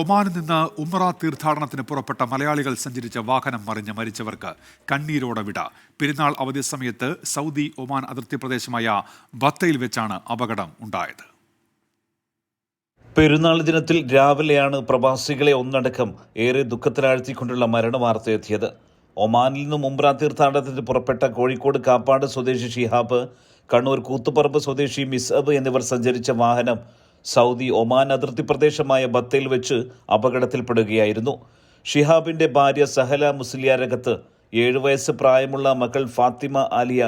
ഒമാനിൽ നിന്ന് ഉംറ തീർത്ഥാടനത്തിന് പുറപ്പെട്ട മലയാളികൾ സഞ്ചരിച്ച വാഹനം മറിഞ്ഞ് മരിച്ചവർക്ക് കണ്ണീരോടെ വിട. പെരുന്നാൾ അവധി സമയത്ത് സൗദി ഒമാൻ അതിർത്തി പ്രദേശമായ ബത്തയിൽ വെച്ചാണ് അപകടം ഉണ്ടായത്. പെരുന്നാൾ ദിനത്തിൽ രാവിലെയാണ് പ്രവാസികളെ ഒന്നടക്കം ഏറെ ദുഃഖത്തിലാഴ്ത്തിക്കൊണ്ടുള്ള മരണവാർത്തയെത്തിയത്. ഒമാനിൽ നിന്നും ഉംറ തീർത്ഥാടനത്തിന് പുറപ്പെട്ട കോഴിക്കോട് കാപ്പാട് സ്വദേശി ഷിഹാബ്, കണ്ണൂർ കൂത്തുപറമ്പ് സ്വദേശി മിസ്അബ് എന്നിവർ സഞ്ചരിച്ച വാഹനം സൗദി ഒമാൻ അതിർത്തി പ്രദേശമായ ബത്തയിൽ വെച്ച് അപകടത്തിൽപ്പെടുകയായിരുന്നു. ഷിഹാബിന്റെ ഭാര്യ സഹല മുസ്ലിയാരകത്ത്, 7 വയസ്സ് പ്രായമുള്ള മകൾ ഫാത്തിമ ആലിയ,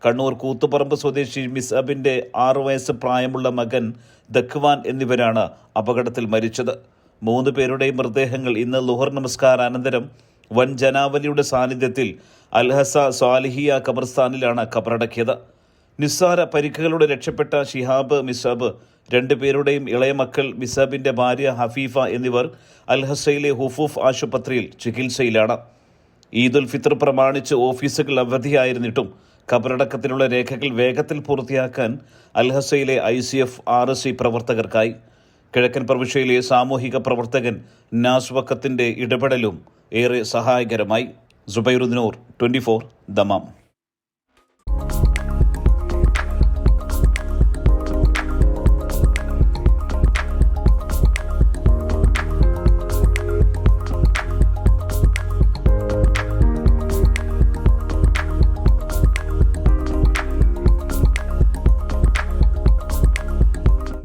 കണ്ണൂർ കൂത്തുപറമ്പ് സ്വദേശി മിസ്അബിന്റെ 6 വയസ്സ് പ്രായമുള്ള മകൻ ദഖ്വാൻ എന്നിവരാണ് അപകടത്തിൽ മരിച്ചത്. 3 പേരുടെയും മൃതദേഹങ്ങൾ ഇന്ന് ളുഹർ നമസ്കാരാനന്തരം വൻ ജനാവലിയുടെ സാന്നിധ്യത്തിൽ അൽഹസ സ്വാലിഹിയ ഖബർസ്ഥാനിലാണ് ഖബറടക്കിയത്. നിസ്സാര പരിക്കുകളോടെ രക്ഷപ്പെട്ട ഷിഹാബ്, മിസ്അബ്, 2 പേരുടെയും ഇളയ മക്കൾ മിസ്അബിന്റെ ഭാര്യ ഹഫീഫ എന്നിവർ അൽഹസയിലെ ഹുഫൂഫ് ആശുപത്രിയിൽ ചികിത്സയിലാണ്. ഈദുൽ ഫിത്ർ പ്രമാണിച്ച് ഓഫീസുകൾ അവധിയായിരുന്നിട്ടും ഖബറടക്കത്തിലുള്ള രേഖകൾ വേഗത്തിൽ പൂർത്തിയാക്കാൻ അൽഹസയിലെ ICF RSC പ്രവർത്തകർക്കായി. കിഴക്കൻ പ്രവിശ്യയിലെ സാമൂഹിക പ്രവർത്തകൻ നാസ് വക്കത്തിന്റെ ഇടപെടലും ഏറെ സഹായകരമായി. സുബൈറുദ്ദീൻ, 24, ദമാം.